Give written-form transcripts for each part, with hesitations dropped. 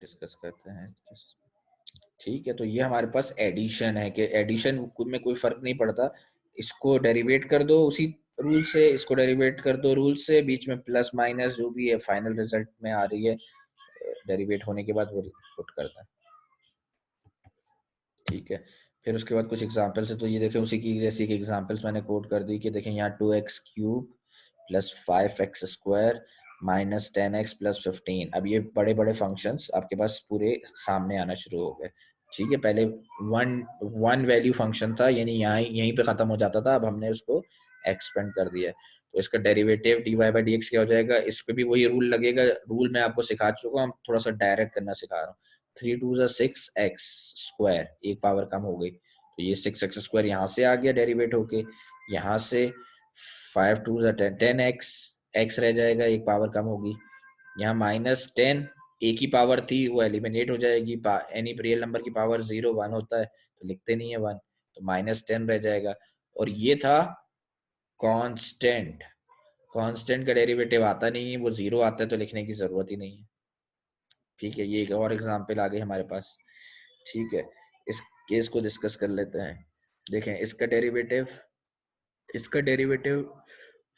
Discuss करते हैं। ठीक है, तो ये हमारे पास एडिशन है कि एडिशन में कोई फर्क नहीं पड़ता, इसको डेरिवेट कर दो उसी रूल से, इसको डेरिवेट कर दो रूल से, बीच में प्लस माइनस जो भी है फाइनल रिजल्ट में आ रही है डेरिवेट होने के बाद वो पुट करता है। ठीक है, फिर उसके बाद कुछ एग्जांपल्स है, तो ये देखें उसी की जैसी एग्जांपल्स मैंने कोट कर दी कि देखें यहाँ 2x cube plus 5x square minus 10x plus 15। अब ये बड़े बड़े फंक्शंस आपके पास पूरे सामने आना शुरू हो गए। ठीक है, पहले वन वैल्यू फंक्शन था, यानी यहाँ यहीं पे खत्म हो जाता था, अब हमने उसको एक्सपेंड कर दिया है। तो इसका derivative dy by D x क्या हो जाएगा, इस पे भी वही रूल लगेगा, रूल मैं आपको सिखा चुका हूँ, थोड़ा सा डायरेक्ट करना सिखा रहा हूँ। 3 टू ज़ा 6x स्क्वायर, एक पावर कम हो गई, तो ये 6x स्क्वायर यहाँ से आ गया डेरिवेट होके, यहाँ से 5 टू ज़ा 10x, x रह जाएगा, एक पावर कम होगी, यहाँ माइनस 10, एक ही पावर थी वो एलिमिनेट हो जाएगी, एनी रियल नंबर की पावर 0 1 होता है तो लिखते नहीं है 1, तो माइनस 10 रह जाएगा। और ये था कांस्टेंट, कांस्टेंट का डेरिवेटिव आता नहीं है, वो 0 आता है तो लिखने की जरूरत ही नहीं है। ठीक है, ये एक और एग्जांपल आ गई हमारे पास। ठीक है, इस केस को डिस्कस कर लेते हैं। देखें इसका डेरिवेटिव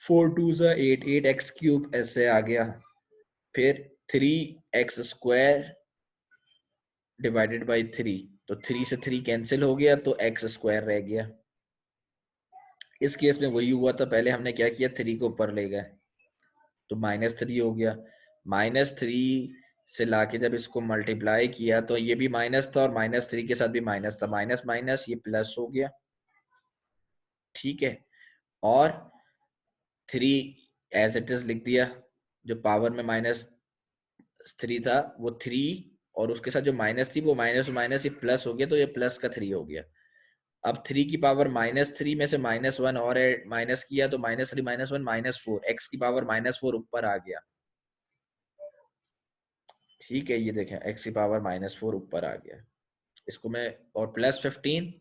4 टू ज़ा 8, 8x क्यूब ऐसे आ गया, फिर 3x स्क्वायर डिवाइडेड बाई 3, तो 3 से 3 कैंसिल हो गया तो x स्क्वायर रह गया। इस केस में वही हुआ था, पहले हमने क्या किया, 3 को ऊपर ले गए तो -3 हो गया, -3 से लाके जब इसको मल्टीप्लाई किया तो ये भी माइनस था और -3 के साथ भी माइनस था, माइनस माइनस ये प्लस हो गया। ठीक है, और 3 एज इट इज लिख दिया, जो पावर में -3 था वो 3, और उसके साथ जो माइनस थी वो माइनस माइनस ये प्लस हो गया, तो ये प्लस का 3 हो गया। अब 3 की पावर -3 में से -1 और माइनस किया तो -3 -1 -4, x की पावर -4 ऊपर आ गया। ठीक है, ये देखें x की पावर -4 ऊपर आ गया, इसको मैं, और प्लस 15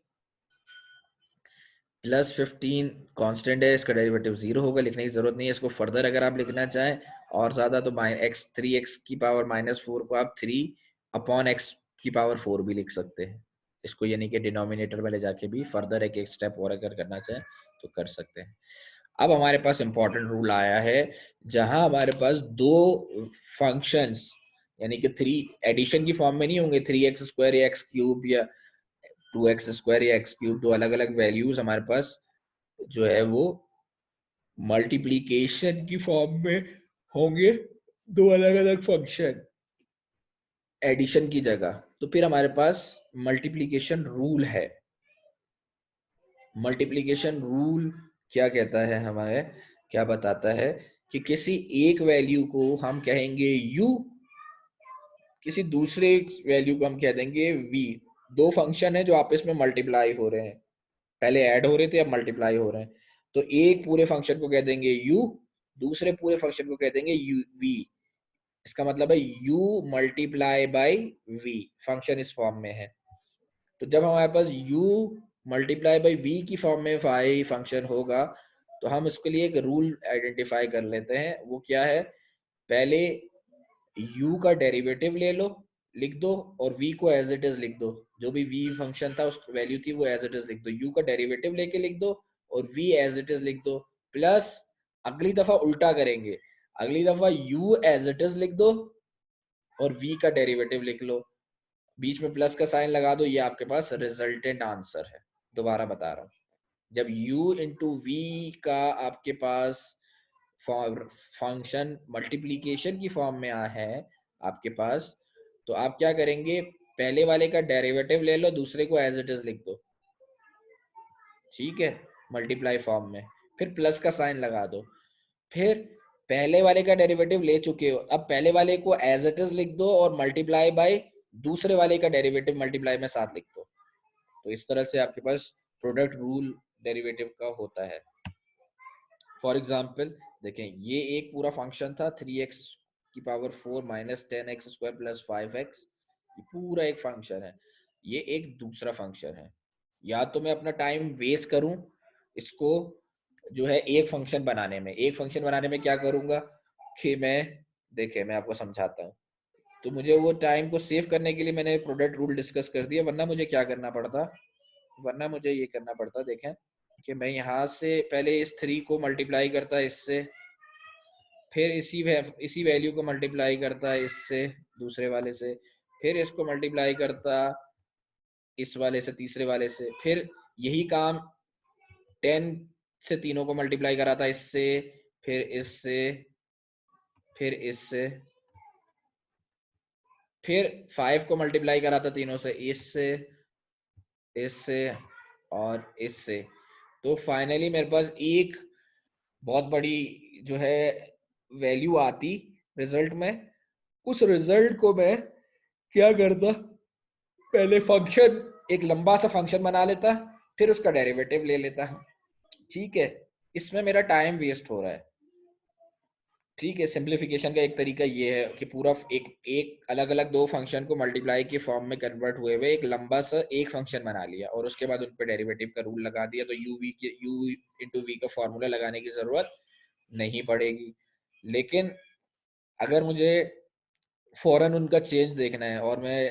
कांस्टेंट है, इसका डेरिवेटिव 0 होगा, लिखने की जरूरत नहीं है इसको। फर्दर अगर आप लिखना चाहें और ज्यादा तो x की पावर -4 को आप 3 अपॉन x की पावर 4 भी लिख सकते हैं इसको, यानी कि डिनोमिनेटर में ले जाके भी फर्दर एक स्टेप और अगर करना चाहें तो कर सकते हैं। अब हमारे पास इंपॉर्टेंट रूल आया है, जहां हमारे पास दो फंक्शंस यानी कि 3 एडिशन की फॉर्म में नहीं होंगे, 3x स्क्वायर या x क्यूब या 2x स्क्वायर या x क्यूब, दो अलग अलग वैल्यूज हमारे पास जो है वो मल्टीप्लीकेशन की फॉर्म में होंगे, दो अलग अलग फंक्शन एडिशन की जगह, तो फिर हमारे पास मल्टीप्लीकेशन रूल है। मल्टीप्लीकेशन रूल क्या कहता है, हमारे क्या बताता है कि किसी एक वैल्यू को हम कहेंगे u, किसी दूसरे वैल्यू को हम कह देंगे v। दो फंक्शन है जो आपस में मल्टीप्लाई हो रहे हैं, पहले ऐड हो रहे थे अब मल्टीप्लाई हो रहे हैं, तो एक पूरे फंक्शन को कह देंगे u, दूसरे पूरे फंक्शन को कह देंगे v। इसका मतलब है u multiply by v, function इस फॉर्म में है। तो जब हमारे पास u मल्टीप्लाई बाई v की फॉर्म में फाई फंक्शन होगा तो हम इसके लिए एक रूल आइडेंटिफाई कर लेते हैं, वो क्या है, पहले u का डेरिवेटिव ले लो, लिख दो, और v को एज इट इज लिख दो, जो भी v फंक्शन था उसकी वैल्यू थी वो एज इट इज लिख दो, u का डेरिवेटिव लेके लिख दो और v एज इट इज लिख दो, प्लस अगली दफा उल्टा करेंगे, अगली दफा u एज इट इज लिख दो और v का डेरिवेटिव लिख लो, बीच में प्लस का साइन लगा दो, ये आपके पास रिजल्टेंट आंसर है। दोबारा बता रहा हूँ, जब u इंटू वी का आपके पास फंक्शन मल्टीप्लीकेशन की फॉर्म में है आपके पास, तो आप क्या करेंगे, पहले वाले का डेरिवेटिव ले लो, दूसरे को एज इट इज लिख दो, ठीक है, मल्टीप्लाई फॉर्म में, फिर प्लस का साइन लगा दो, फिर पहले वाले का डेरिवेटिव ले चुके हो, अब पहले वाले को एज इट इज लिख दो और मल्टीप्लाई बाय दूसरे वाले का डेरिवेटिव मल्टीप्लाई में साथ लिख दो। तो इस तरह से आपके पास प्रोडक्ट रूल डेरिवेटिव का होता है। फॉर एग्जाम्पल देखें, ये एक पूरा फंक्शन था 3x की power 4 minus 10x square plus 5x, ये पूरा एक फंक्शन है, ये एक दूसरा फंक्शन है। या तो मैं अपना टाइम वेस्ट करूं इसको जो है एक फंक्शन बनाने में, एक फंक्शन बनाने में क्या करूंगा कि मैं, देखिए मैं आपको समझाता हूँ, तो मुझे वो टाइम को सेव करने के लिए मैंने प्रोडक्ट रूल डिस्कस कर दिया, वरना मुझे क्या करना पड़ता, वरना मुझे ये करना पड़ता, देखें कि मैं यहाँ से पहले इस 3 को मल्टीप्लाई करता इससे, फिर इसी वैल्यू को मल्टीप्लाई करता इससे दूसरे वाले से, फिर इसको मल्टीप्लाई करता इस वाले से तीसरे वाले से, फिर यही काम 10 से तीनों को मल्टीप्लाई कराता इससे, फिर इससे, फिर इससे, फिर 5 को मल्टीप्लाई कराता तीनों से, इससे, इससे और इससे। तो फाइनली मेरे पास एक बहुत बड़ी जो है वैल्यू आती रिजल्ट में। उस रिजल्ट को मैं क्या करता, पहले फंक्शन, एक लंबा सा फंक्शन बना लेता, फिर उसका डेरिवेटिव ले लेता। ठीक है, इसमें मेरा टाइम वेस्ट हो रहा है। ठीक है, सिंप्लीफिकेशन का एक तरीका ये है कि पूरा एक अलग अलग दो फंक्शन को मल्टीप्लाई के फॉर्म में कन्वर्ट हुए हुए एक लंबा सा एक फंक्शन बना लिया और उसके बाद उन पर डेरिवेटिव का रूल लगा दिया, तो u इंटू वी का फॉर्मूला लगाने की जरूरत नहीं पड़ेगी। लेकिन अगर मुझे फौरन उनका चेंज देखना है और मैं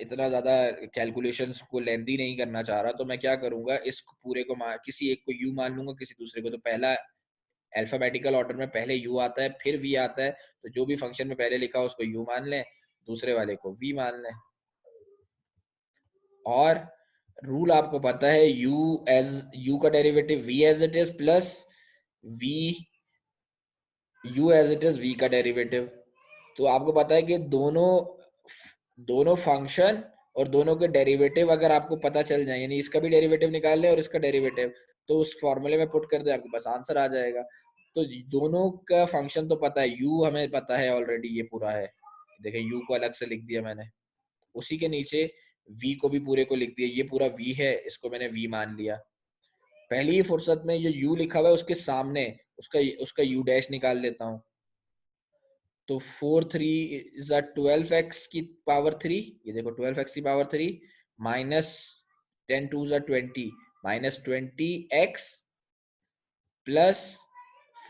इतना ज़्यादा कैलकुलेशंस को लेंदी नहीं करना चाह रहा, तो मैं क्या करूँगा, इस पूरे को किसी एक को u मान लूंगा, किसी दूसरे को, तो पहला अल्फाबेटिकल ऑर्डर में पहले u आता है फिर v आता है, तो जो भी फंक्शन में पहले लिखा उसको u मान लें, दूसरे वाले को v मान लें। और रूल आपको पता है, u का derivative v as it is plus v u as it is v का डेरिवेटिव। तो आपको पता है कि दोनों फंक्शन और दोनों के डेरिवेटिव अगर आपको पता चल जाए, यानी इसका भी डेरिवेटिव निकाल ले और इसका डेरिवेटिव, तो उस फॉर्मूले में पुट कर दे, आपके पास आंसर आ जाएगा। तो दोनों का फंक्शन तो पता है, u हमें पता है ऑलरेडी, ये पूरा है, देखिए u को अलग से लिख दिया मैंने, उसी के नीचे v को भी पूरे को लिख दिया, ये पूरा v है, इसको मैंने v मान लिया। पहली ही फुर्सत में जो u लिखा हुआ है उसके सामने उसका उसका u डैश निकाल लेता हूँ। तो 4 3 इज 12x की पावर 3, ये देखो 12x की power 3 minus 10 2 20 minus 20x plus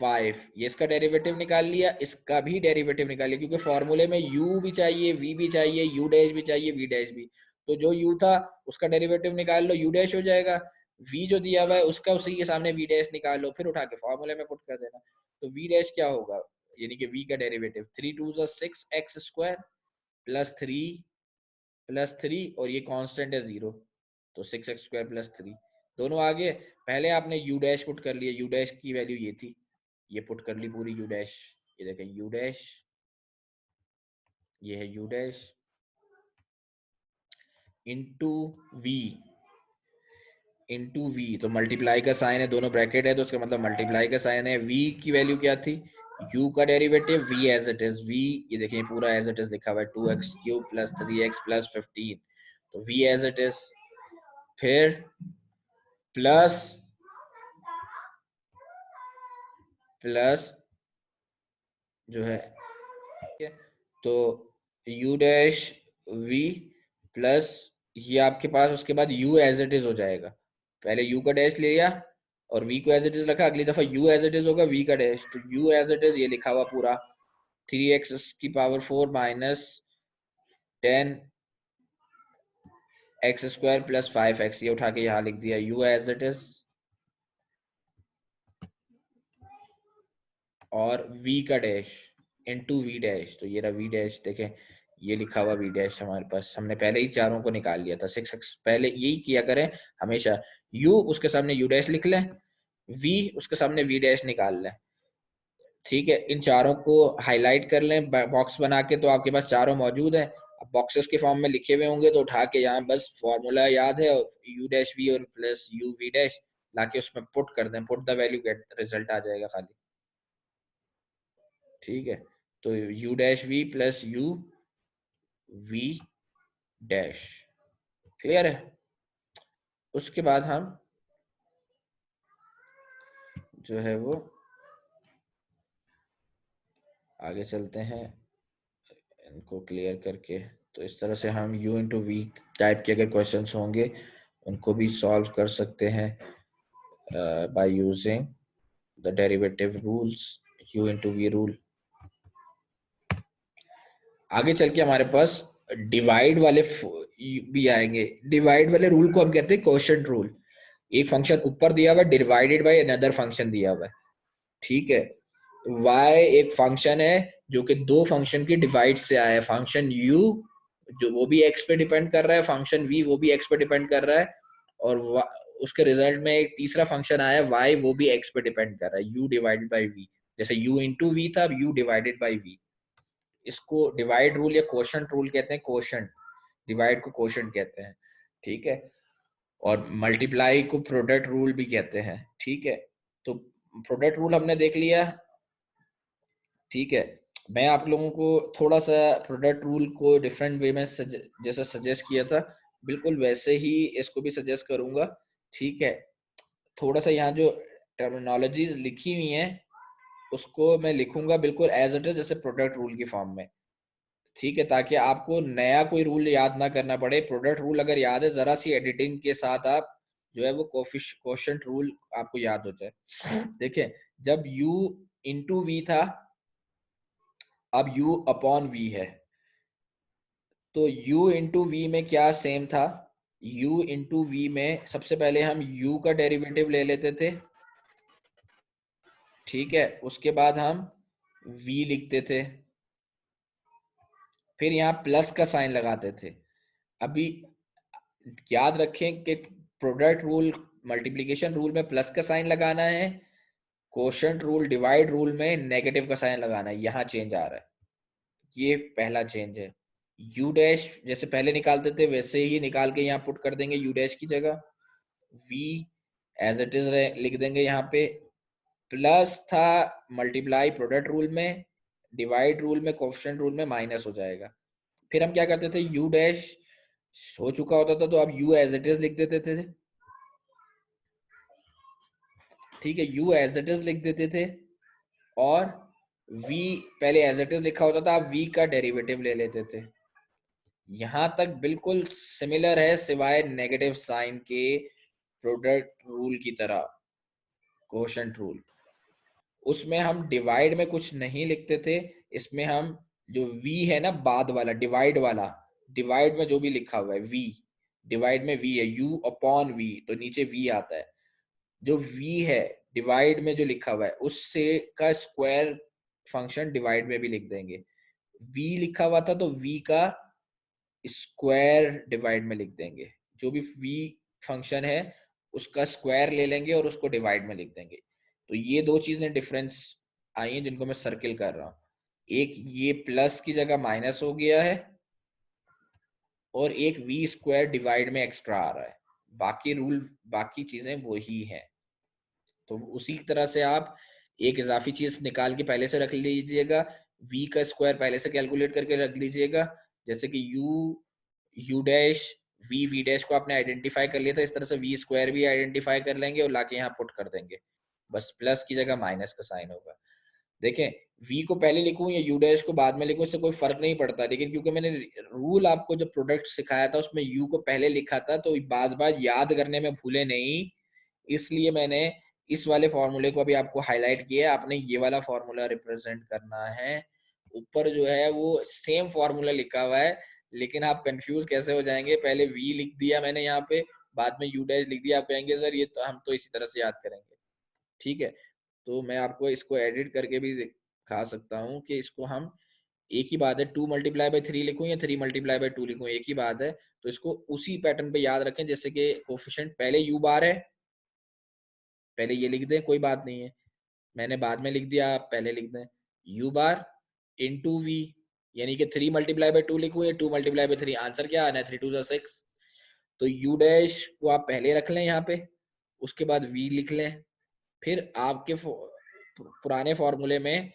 5, ये इसका डेरिवेटिव निकाल लिया, इसका भी डेरिवेटिव निकाल लिया, क्योंकि फॉर्मूले में u भी चाहिए, v भी चाहिए, u डैश भी चाहिए, v डैश भी। तो जो u था उसका डेरिवेटिव निकाल लो, u डैश हो जाएगा, v जो दिया हुआ है उसका उसी के सामने v डैश निकाल लो, फिर उठा के फॉर्मूले में पुट कर देना। तो v डैश क्या होगा, यानी कि v का डेरिवेटिव 3 2 6 x स्क्वायर प्लस 3 और ये कांस्टेंट है 0, तो 6x स्क्वायर प्लस 3 दोनों आगे। पहले आपने u डैश पुट कर लिया, u डैश की वैल्यू ये थी, ये पुट कर ली पूरी u डैश, ये देखें u डैश, ये है u dash into v, into v, तो मल्टीप्लाई का साइन है, दोनों ब्रैकेट है तो उसका मतलब मल्टीप्लाई का साइन है। v की वैल्यू क्या थी, u का derivative v as it is, v ये देखिए पूरा एज इट इज लिखा हुआ है 2x³ प्लस 3x प्लस 15, तो v एज इट इज, फिर प्लस प्लस जो है, तो u डैश v प्लस ये आपके पास उसके बाद u एज इट इज हो जाएगा, पहले u का डैश लिया और v को एज इट इज रखा, अगली दफा u एज इट इज होगा v का डैश, तो u एज इट इज ये लिखा हुआ पूरा 3x की power 4 minus 10x square plus 5x, ये उठा के यहाँ लिख दिया u एज इट इज, और v का डैश इनटू v डैश, तो ये रहा v डैश, देखें ये लिखा हुआ v डैश हमारे पास, हमने पहले ही चारों को निकाल लिया था। 6x पहले यही किया करें हमेशा, u उसके सामने u डैश लिख लें, v उसके सामने v डैश निकाल लें। ठीक है, इन चारों को हाईलाइट कर लें बॉक्स बना के, तो आपके पास चारों मौजूद है। अब बॉक्सेस के फॉर्म में लिखे हुए होंगे तो उठा के यहाँ बस फॉर्मूला याद है, u डैश v और प्लस u v डैश लाके उसमें पुट कर दें, put the value get, result आ जाएगा खाली। ठीक है, तो u dash v plus u v dash, clear है। उसके बाद हम जो है वो आगे चलते हैं इनको क्लियर करके। तो इस तरह से हम u इंटू वी टाइप के अगर क्वेश्चंस होंगे उनको भी सॉल्व कर सकते हैं by using the derivative rules, u into v rule. आगे चल के हमारे पास डिवाइड वाले भी आएंगे। डिवाइड वाले रूल को हम कहते हैं क्वोशंट रूल। एक फंक्शन ऊपर दिया हुआ है, डिवाइडेड बाय अनदर फंक्शन दिया हुआ है, ठीक है। y एक फंक्शन है जो कि दो फंक्शन के डिवाइड से आया है, फंक्शन u जो वो भी x पे डिपेंड कर रहा है, फंक्शन v वो भी x पे डिपेंड कर रहा है, और उसके रिजल्ट में एक तीसरा फंक्शन आया y वो भी x पे डिपेंड कर रहा है, u डिवाइडेड बाय v। जैसे u इंटू वी था, अब u डिवाइडेड बाय v। इसको डिवाइड रूल या क्वोशंट रूल कहते हैं, क्वोशंट, डिवाइड को क्वोशंट कहते हैं, ठीक है। और मल्टीप्लाई को प्रोडक्ट रूल भी कहते हैं, ठीक है। तो प्रोडक्ट रूल हमने देख लिया, ठीक है। मैं आप लोगों को थोड़ा सा प्रोडक्ट रूल को डिफरेंट वे में जैसा सजेस्ट किया था, बिल्कुल वैसे ही इसको भी सजेस्ट करूंगा, ठीक है। थोड़ा सा यहाँ जो टर्मिनोलॉजीज लिखी हुई हैं उसको मैं लिखूंगा बिल्कुल एज इट इज, जैसे प्रोडक्ट रूल की फॉर्म में, ठीक है, ताकि आपको नया कोई रूल याद ना करना पड़े। प्रोडक्ट रूल अगर याद है, जरा सी एडिटिंग के साथ आप जो है वो कोफिशिएंट रूल आपको याद हो जाए। देखिए, जब u इंटू वी था, अब u अपॉन v है, तो u इंटू वी में क्या सेम था, u इंटू वी में सबसे पहले हम u का डेरिवेटिव ले लेते थे, ठीक है, उसके बाद हम v लिखते थे, फिर यहाँ प्लस का साइन लगाते थे। अभी याद रखें कि प्रोडक्ट रूल, मल्टीप्लिकेशन रूल में प्लस का साइन लगाना है, कोशंट रूल, डिवाइड रूल में नेगेटिव का साइन लगाना है। यहाँ चेंज आ रहा है, ये पहला चेंज है। यू डैश जैसे पहले निकालते थे वैसे ही निकाल के यहाँ पुट कर देंगे यू डैश की जगह, वी एज इट इज लिख देंगे यहाँ पे। प्लस था मल्टीप्लाई प्रोडक्ट रूल में, डिवाइड रूल में, कोफिशिएंट रूल में माइनस हो जाएगा। फिर हम क्या करते थे, यू डैश हो चुका होता था तो अब यू एज इट इज लिख देते थे, ठीक है, यू एज इट इज लिख देते थे, और v पहले एज इट इज लिखा होता था, अब v का डेरिवेटिव ले लेते थे। यहां तक बिल्कुल सिमिलर है सिवाय नेगेटिव साइन के प्रोडक्ट रूल की तरह, कोशंट रूल। उसमें हम डिवाइड में कुछ नहीं लिखते थे, इसमें हम जो v है ना बाद वाला डिवाइड वाला, डिवाइड में जो भी लिखा हुआ है v, डिवाइड में v है u अपॉन v, तो नीचे v आता है, जो v है डिवाइड में जो लिखा हुआ है उससे का स्क्वायर फंक्शन डिवाइड में भी लिख देंगे। v लिखा हुआ था तो v का स्क्वायर डिवाइड में लिख देंगे, जो भी v फंक्शन है उसका स्क्वायर ले लेंगे और उसको डिवाइड में लिख देंगे। तो ये दो चीजें डिफरेंस आई हैं जिनको मैं सर्किल कर रहा हूँ। एक ये प्लस की जगह माइनस हो गया है, और एक वी स्क्वायर डिवाइड में एक्स्ट्रा आ रहा है, बाकी रूल बाकी चीजें वही हैं। तो उसी तरह से आप एक इजाफी चीज निकाल के पहले से रख लीजिएगा, v का स्क्वायर पहले से कैलकुलेट करके रख लीजिएगा, जैसे कि u डैश v डैश को आपने आइडेंटिफाई कर लिया था, इस तरह से v स्क्वायर भी आइडेंटिफाई कर लेंगे और लाके यहाँ पुट कर देंगे, बस प्लस की जगह माइनस का साइन होगा। देखें, v को पहले लिखूं या u डैश को बाद में लिखूं, इससे कोई फर्क नहीं पड़ता, लेकिन क्योंकि मैंने रूल आपको जब प्रोडक्ट सिखाया था उसमें u को पहले लिखा था, तो बार बार याद करने में भूले नहीं, इसलिए मैंने इस वाले फॉर्मूले को अभी आपको हाईलाइट किया है। आपने ये वाला फॉर्मूला रिप्रेजेंट करना है, ऊपर जो है वो सेम फॉर्मूला लिखा हुआ है, लेकिन आप कंफ्यूज कैसे हो जाएंगे, पहले v लिख दिया मैंने यहाँ पे, बाद में u डैश लिख दिया, आप कहेंगे सर ये तो हम तो इसी तरह से याद करेंगे, ठीक है। तो मैं आपको इसको एडिट करके भी दिखा सकता हूँ कि इसको हम एक ही बात है, 2 × 3 लिखूं या 3 × 2 लिखूं, एक ही बात है। तो इसको उसी पैटर्न पे याद रखें, जैसे कि कोफिशिएंट पहले u बार है, पहले ये लिख दें, कोई बात नहीं है, मैंने बाद में लिख दिया, आप पहले लिख दें u बार इंटू वी, यानी कि 3 × 2 लिखूं या 2 × 3, आंसर क्या आना है, 3 × 2 = 6। तो u डैश को आप पहले रख लें यहाँ पे, उसके बाद v लिख लें, फिर आपके पुराने फॉर्मूले में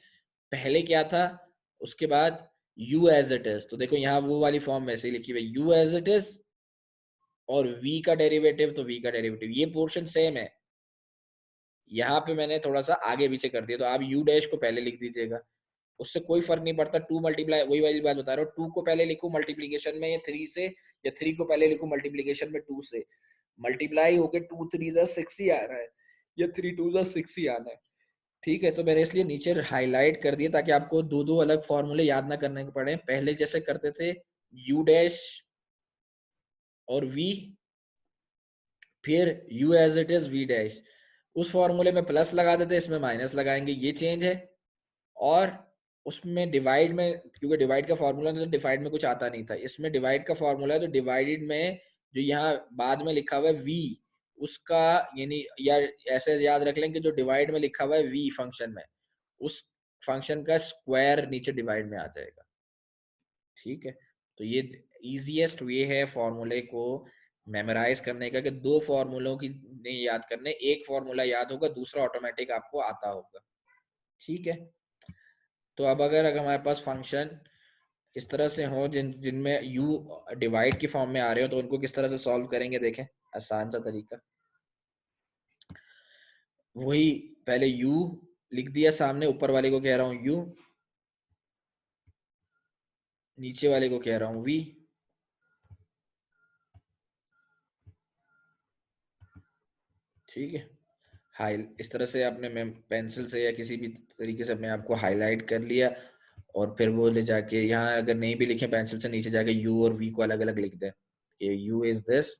पहले क्या था, उसके बाद u एज इट इज, तो देखो यहाँ वो वाली फॉर्म वैसे ही लिखी हुई, u एज इट इज और v का डेरिवेटिव, तो v का डेरिवेटिव, ये पोर्शन सेम है, यहाँ पे मैंने थोड़ा सा आगे पीछे कर दिया, तो आप u डैश को पहले लिख दीजिएगा, उससे कोई फर्क नहीं पड़ता। 2 मल्टीप्लाई, वही वाली बात बता रहा हूँ, 2 को पहले लिखूं मल्टीप्लीकेशन में या 3 से, या 3 को पहले लिखूं मल्टीप्लीकेशन में 2 से, मल्टीप्लाई होके 2 × 3 = 6 ही आ रहा है, या 3 × 2 = 6 ही आना है, ठीक है, तो मैंने इसलिए नीचे हाईलाइट कर दिया ताकि आपको दो दो अलग फॉर्मूले याद ना करने पड़े। पहले जैसे करते थे u डैश और v, फिर u as it is v dash, उस फॉर्मूले में प्लस लगा देते, इसमें माइनस लगाएंगे, ये चेंज है। और उसमें डिवाइड में, क्योंकि डिवाइड का फॉर्मूला तो डिवाइड में कुछ आता नहीं था, इसमें डिवाइड का फॉर्मूला है तो डिवाइडेड में जो यहाँ बाद में लिखा हुआ है v, उसका यानी, या ऐसे याद रख लें कि जो डिवाइड में लिखा हुआ है v फंक्शन में, उस फंक्शन का स्क्वायर नीचे डिवाइड में आ जाएगा। ठीक है, तो ये इजीएस्ट वे है फॉर्मूले को मेमोराइज करने का, कि दो फॉर्मूलों की नहीं याद करने, एक फॉर्मूला याद होगा, दूसरा ऑटोमेटिक आपको आता होगा। ठीक है, तो अब अगर हमारे पास फंक्शन इस तरह से हो जिनमें u डिवाइड की फॉर्म में आ रहे हो, तो उनको किस तरह से सॉल्व करेंगे, देखें आसान सा तरीका। वही पहले u लिख दिया सामने, ऊपर वाले को कह रहा हूँ u, नीचे वाले को कह रहा हूँ v। ठीक है, हाई इस तरह से आपने पेंसिल से या किसी भी तरीके से अपने आप को हाईलाइट कर लिया, और फिर वो ले जाके यहाँ अगर नहीं भी लिखे पेंसिल से, नीचे जाके u और v को अलग अलग लिख दें कि u is this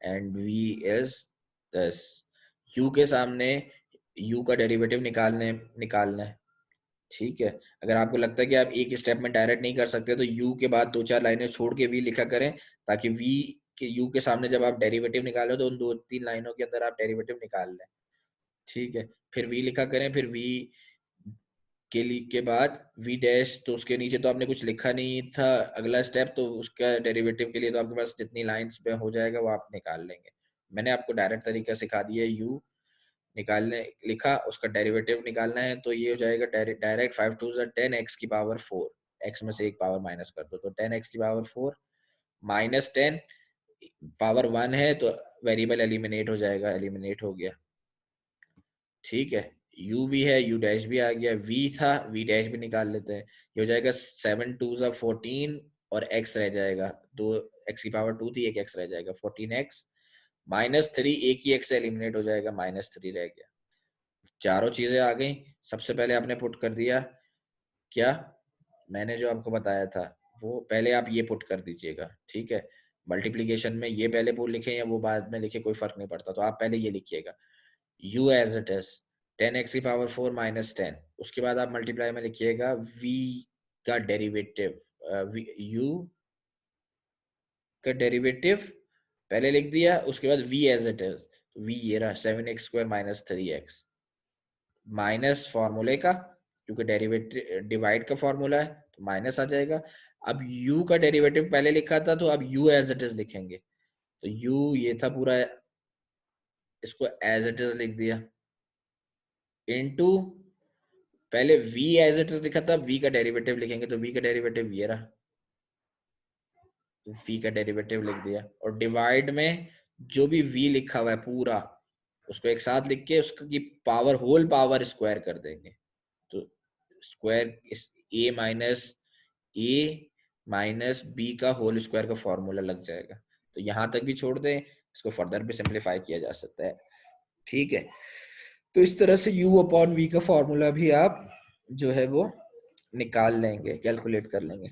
and v is this. u के सामने u का डेरिवेटिव निकालना है। ठीक है, अगर आपको लगता है कि आप एक स्टेप में डायरेक्ट नहीं कर सकते, तो u के बाद दो चार लाइनें छोड़ के v लिखा करें, ताकि v के u के सामने जब आप डेरिवेटिव निकालो तो उन दो तीन लाइनों के अंदर आप डेरिवेटिव निकाल लें। ठीक है, फिर v लिखा करें, फिर v के बाद v डैश, तो उसके नीचे तो आपने कुछ लिखा नहीं था अगला स्टेप, तो उसका डेरिवेटिव के लिए तो आपके पास जितनी लाइंस पे हो जाएगा वो आप निकाल लेंगे। मैंने आपको डायरेक्ट तरीका सिखा दिया है, u निकालने लिखा, उसका डेरिवेटिव निकालना है, तो ये हो जाएगा डायरेक्ट 5 टू 10 एक्स की पावर 4, एक्स में से एक पावर माइनस कर दो तो 10 एक्स की पावर 4 माइनस 10 पावर 1 है, तो वेरिएबल एलिमिनेट हो जाएगा, एलिमिनेट हो गया। ठीक है, u भी है, u डैश भी आ गया, v था, v डैश भी निकाल लेते हैं, ये हो जाएगा 7 टू 14 और x रह जाएगा, दो x की पावर 2 थी, एक x रह जाएगा 14x माइनस 3, एक ही x एलिमिनेट हो जाएगा, -3 रह गया। चारों चीजें आ गई। सबसे पहले आपने पुट कर दिया क्या, मैंने जो आपको बताया था वो पहले आप ये पुट कर दीजिएगा। ठीक है, मल्टीप्लीकेशन में ये पहले पुट लिखे या वो बाद में लिखे कोई फर्क नहीं पड़ता, तो आप पहले ये लिखिएगा u as it is 10x की पावर 4 माइनस 10, उसके बाद आप मल्टीप्लाई में लिखिएगा v का डेरिवेटिव, u का डेरिवेटिव पहले लिख दिया, उसके बाद v एज इट इज, तो v ये रहा 7x square minus 3x, minus फॉर्मूले का, क्योंकि डेरिवेटिव डिवाइड का फॉर्मूला है तो माइनस आ जाएगा। अब u का डेरिवेटिव पहले लिखा था, तो अब u एज इट इज लिखेंगे, तो u ये था पूरा, इसको एज इट इज लिख दिया, इनटू पहले v एज इट इज लिखा था, v का डेरिवेटिव लिखेंगे, तो v का डेरिवेटिव ये रहा, तो v का डेरिवेटिव लिख दिया, और डिवाइड में जो भी v लिखा हुआ है पूरा उसको एक साथ लिख के उसकी पावर होल पावर स्क्वायर कर देंगे, तो स्क्वायर ए माइनस बी का होल स्क्वायर का फॉर्मूला लग जाएगा। तो यहां तक भी छोड़ दें, इसको फर्दर भी सिंप्लीफाई किया जा सकता है। ठीक है, तो इस तरह से u अपॉन v का फॉर्मूला भी आप जो है वो निकाल लेंगे, कैलकुलेट कर लेंगे।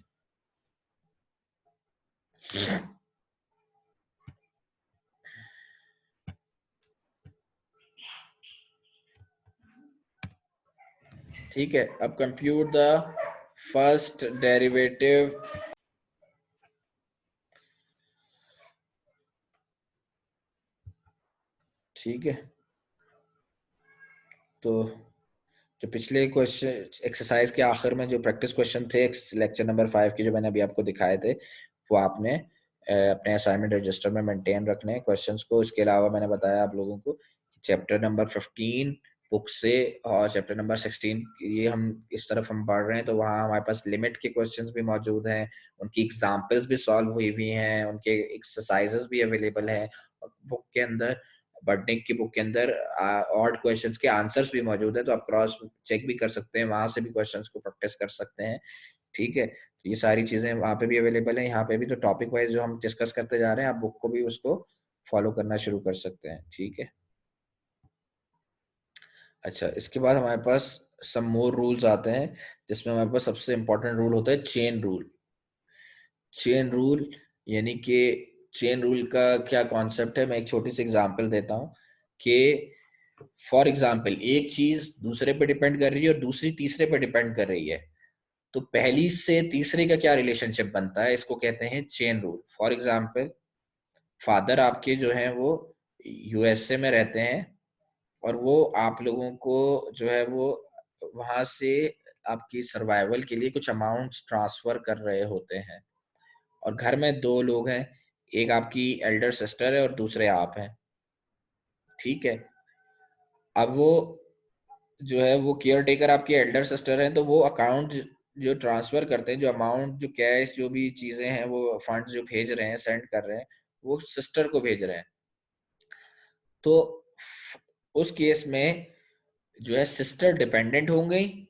ठीक है, अब कंप्यूट द फर्स्ट डेरिवेटिव। ठीक है, तो जो पिछले क्वेश्चन एक्सरसाइज के आखिर में जो प्रैक्टिस क्वेश्चन थे लेक्चर नंबर 5 के, जो मैंने अभी आपको दिखाए थे, वो आपने अपने असाइनमेंट रजिस्टर में मेंटेन रखने हैं क्वेश्चंस को। इसके अलावा मैंने बताया आप लोगों को चैप्टर नंबर 15 बुक से और चैप्टर नंबर 16 ये हम इस तरफ हम पढ़ रहे हैं, तो वहाँ हमारे पास लिमिट के क्वेश्चंस भी मौजूद हैं, उनकी एग्जाम्पल्स भी सॉल्व हुई हुई हैं, उनके एक्सरसाइजेस भी अवेलेबल हैं, और बुक के अंदर बटनिक की बुक के अंदर ऑड क्वेश्चंस के आंसर्स भी मौजूद है, तो आप क्रॉस चेक भी कर सकते हैं, वहां से भी क्वेश्चंस को प्रैक्टिस कर सकते हैं। ठीक है, तो ये सारी चीजें वहां पे भी अवेलेबल है, यहाँ पे भी। तो टॉपिक वाइज जो हम डिस्कस करते जा रहे हैं, आप बुक को भी उसको फॉलो करना शुरू कर सकते हैं। ठीक है, अच्छा, इसके बाद हमारे पास सम मोर रूल्स आते हैं, जिसमें हमारे पास सबसे इंपॉर्टेंट रूल होता है चेन रूल। चेन रूल यानी कि चेन रूल का क्या कॉन्सेप्ट है, मैं एक छोटी सी एग्जांपल देता हूँ कि फॉर एग्जांपल एक चीज दूसरे पे डिपेंड कर रही है और दूसरी तीसरे पे डिपेंड कर रही है, तो पहली से तीसरे का क्या रिलेशनशिप बनता है, इसको कहते हैं chain rule. For example father आपके जो हैं वो यूएसए में रहते हैं और वो आप लोगों को जो है वो वहां से आपकी सर्वाइवल के लिए कुछ अमाउंट्स ट्रांसफर कर रहे होते हैं, और घर में दो लोग हैं, एक आपकी एल्डर सिस्टर है और दूसरे आप हैं। ठीक है, अब वो जो है वो केयर टेकर आपके एल्डर सिस्टर हैं, तो वो अकाउंट जो ट्रांसफर करते हैं, जो अमाउंट, जो कैश, जो भी चीजें हैं, वो फंड्स जो भेज रहे हैं, सेंड कर रहे हैं, वो सिस्टर को भेज रहे हैं। तो उस केस में जो है सिस्टर डिपेंडेंट हो गई,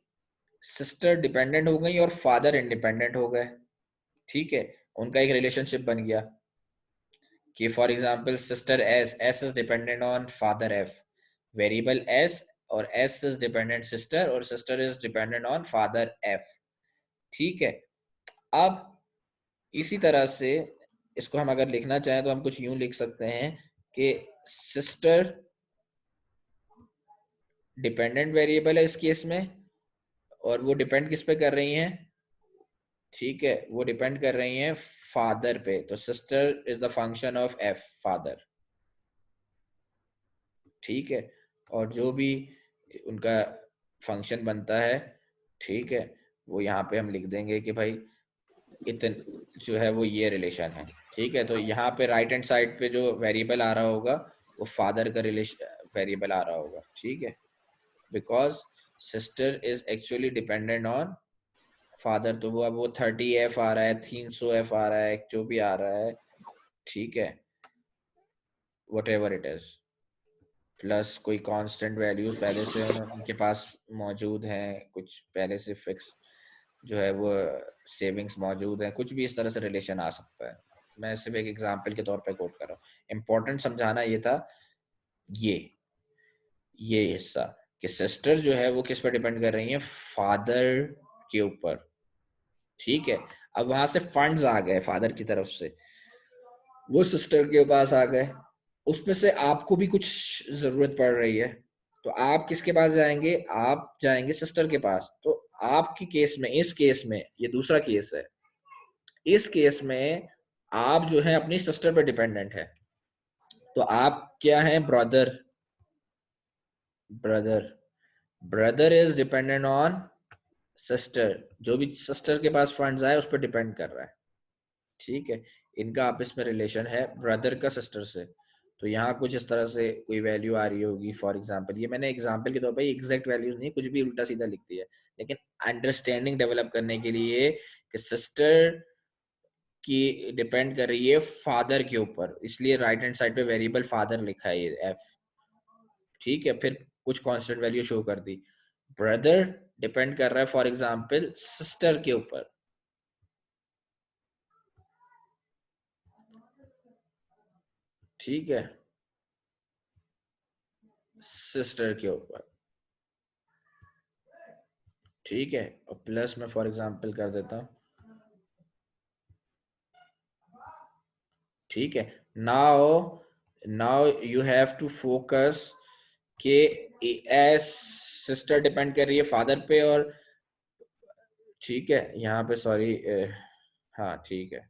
सिस्टर डिपेंडेंट हो गई और फादर इंडिपेंडेंट हो गए। ठीक है, उनका एक रिलेशनशिप बन गया कि for example sister S, S is dependent on father F, variable S, और एस इज डिपेंडेंट सिस्टर और sister is dependent on father F. ठीक है, अब इसी तरह से इसको हम अगर लिखना चाहें तो हम कुछ यूं लिख सकते हैं कि सिस्टर डिपेंडेंट वेरिएबल है इस केस में, और वो डिपेंड किस पे कर रही हैं, ठीक है, वो डिपेंड कर रही हैं फादर पे, तो sister is the function of F, father. ठीक है, और जो भी उनका फंक्शन बनता है, ठीक है, वो यहाँ पे हम लिख देंगे कि भाई इतन जो है वो ये रिलेशन है। ठीक है, तो यहाँ पे राइट हैंड साइड पे जो वेरिएबल आ रहा होगा वो फादर का रिलेशन वेरिएबल आ रहा होगा। ठीक है, because sister is actually dependent on father, तो वो अब वो 30F आ रहा है, 300F आ रहा है, जो भी आ रहा है, ठीक है, what ever it is, plus कोई कांस्टेंट वैल्यूज पहले से उनके पास मौजूद हैं, कुछ पहले से फिक्स जो है वो सेविंग्स मौजूद है, कुछ भी इस तरह से रिलेशन आ सकता है। मैं सिर्फ एक एग्जांपल के तौर पे कोट कर रहा हूँ, इंपॉर्टेंट समझाना ये था, ये ये हिस्सा कि सिस्टर जो है वो किस पर डिपेंड कर रही है, फादर के ऊपर। ठीक है, अब वहां से फंड्स आ गए फादर की तरफ से, वो सिस्टर के पास आ गए, उसमें से आपको भी कुछ जरूरत पड़ रही है, तो आप किसके पास जाएंगे, आप जाएंगे सिस्टर के पास। तो आपकी केस में, इस केस में, ये दूसरा केस है, इस केस में आप जो है अपनी सिस्टर पे डिपेंडेंट है, तो आप क्या है, brother, brother brother is dependent on sister, जो भी सिस्टर के पास फंड्स आए उस पर डिपेंड कर रहा है। ठीक है, इनका आपस में रिलेशन है ब्रदर का सिस्टर से, तो यहाँ कुछ इस तरह से कोई वैल्यू आ रही होगी। फॉर एग्जांपल, ये मैंने एग्जांपल के तौर पर एग्जैक्ट वैल्यूज नहीं, कुछ भी उल्टा सीधा लिख दिया, लेकिन अंडरस्टैंडिंग डेवलप करने के लिए कि सिस्टर की डिपेंड कर रही है फादर के ऊपर, इसलिए राइट हैंड साइड पे वेरिएबल फादर लिखा है, ये एफ। ठीक है, फिर कुछ कांस्टेंट वैल्यू शो कर दी, ब्रदर डिपेंड कर रहा है फॉर एग्जांपल सिस्टर के ऊपर। ठीक है, सिस्टर के ऊपर। ठीक है, और प्लस में फॉर एग्जांपल कर देता हूँ। ठीक है, now now you have to focus K S sister depend कर रही है फादर पे, और ठीक है यहाँ पे सॉरी, हाँ ठीक है,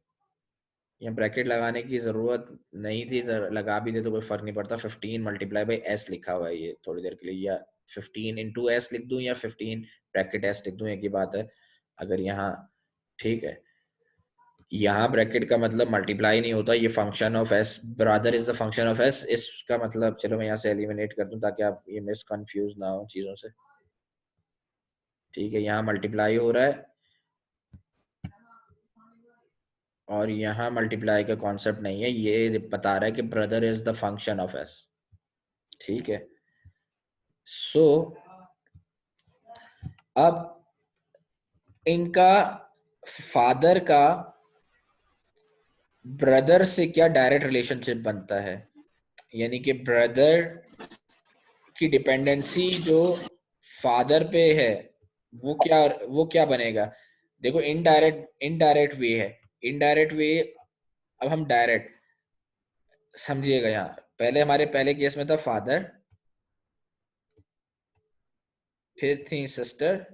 यहाँ ब्रैकेट लगाने की जरूरत नहीं थी, लगा भी दे तो कोई फर्क नहीं पड़ता, 15 मल्टीप्लाई बाई एस लिखा हुआ है ये थोड़ी देर के लिए, या 15 इंटू एस लिख दूं या 15 ब्रैकेट एस लिख दूं, एक ही बात है। अगर यहाँ, ठीक है, यहाँ ब्रैकेट का मतलब मल्टीप्लाई नहीं होता, ये function of S, brother is the function of S, इसका मतलब चलो मैं यहाँ से एलिमिनेट कर दूं ताकि आप ये मिस कंफ्यूज ना हो चीजों से। ठीक है, यहाँ मल्टीप्लाई हो रहा है और यहाँ मल्टीप्लाई का कॉन्सेप्ट नहीं है, ये बता रहा है कि brother is the function of S. ठीक है, सो अब इनका फादर का ब्रदर से क्या डायरेक्ट रिलेशनशिप बनता है, यानी कि ब्रदर की डिपेंडेंसी जो फादर पे है वो क्या बनेगा। देखो इनडायरेक्ट वे है, इनडायरेक्ट वे। अब हम डायरेक्ट समझिएगा, यहाँ पहले हमारे पहले केस में था फादर, फिर थी सिस्टर,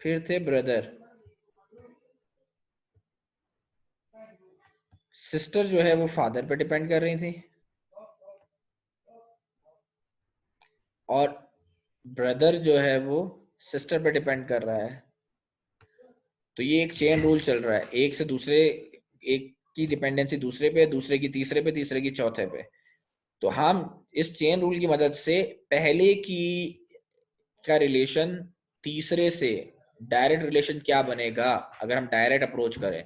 फिर थे ब्रदर। सिस्टर जो है वो फादर पे डिपेंड कर रही थी, और ब्रदर जो है वो सिस्टर पे डिपेंड कर रहा है। तो ये एक चेन रूल चल रहा है, एक से दूसरे, एक की डिपेंडेंसी दूसरे पे, दूसरे की तीसरे पे, तीसरे की चौथे पे। तो हम इस चेन रूल की मदद से पहले की का रिलेशन तीसरे से डायरेक्ट रिलेशन क्या बनेगा, अगर हम डायरेक्ट अप्रोच करें,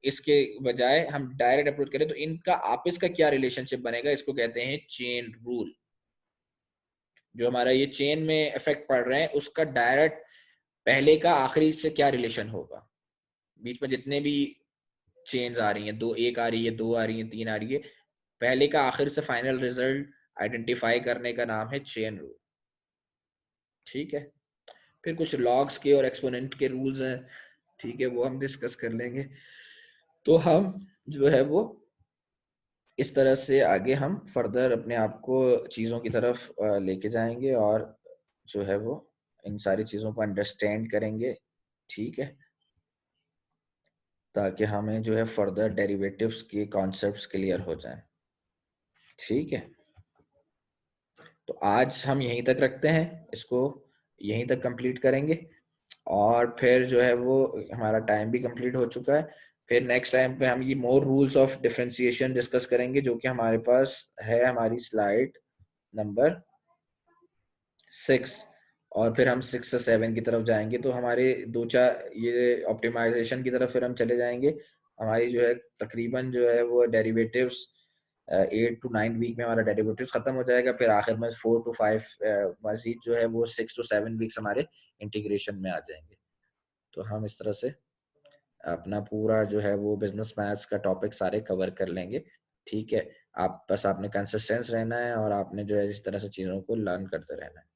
इसके बजाय हम डायरेक्ट अप्रोच करें तो इनका आपस का क्या रिलेशनशिप बनेगा, इसको कहते हैं चेन रूल। जो हमारा ये चेन में इफेक्ट पड़ रहे हैं उसका डायरेक्ट पहले का आखिरी से क्या रिलेशन होगा, बीच में जितने भी चेन्स आ रही हैं, दो एक आ रही है, दो आ रही है, तीन आ रही है, पहले का आखिर से फाइनल रिजल्ट आइडेंटिफाई करने का नाम है चेन रूल। ठीक है, फिर कुछ लॉग्स के और एक्सपोनेंट के रूल्स हैं, ठीक है, वो हम डिस्कस कर लेंगे। तो हम जो है वो इस तरह से आगे हम फर्दर अपने आप को चीज़ों की तरफ लेके जाएंगे, और जो है वो इन सारी चीज़ों को अंडरस्टैंड करेंगे। ठीक है, ताकि हमें जो है फर्दर डेरिवेटिव्स के कॉन्सेप्ट्स क्लियर हो जाएं। ठीक है, तो आज हम यहीं तक रखते हैं, इसको यहीं तक कंप्लीट करेंगे, और फिर जो है वो हमारा टाइम भी कंप्लीट हो चुका है। फिर नेक्स्ट टाइम पे हम ये मोर रूल्स ऑफ डिफरेंशिएशन डिस्कस करेंगे, जो कि हमारे पास है हमारी स्लाइड नंबर 6, और फिर हम 6 से 7 की तरफ जाएंगे। तो हमारे दो चार ये ऑप्टिमाइजेशन की तरफ फिर हम चले जाएंगे। हमारी जो है तकरीबन जो है वो डेरिवेटिव्स 8 to 9 वीक में हमारा डेरिवेटिव्स खत्म हो जाएगा, फिर आखिर में 4 to 5 मजीद जो है वो 6 to 7 वीक्स हमारे इंटीग्रेशन में आ जाएंगे। तो हम इस तरह से अपना पूरा जो है वो बिजनेस मैथ्स का टॉपिक सारे कवर कर लेंगे। ठीक है, आप बस आपने कंसिस्टेंस रहना है, और आपने जो है इस तरह से चीज़ों को लर्न करते रहना है।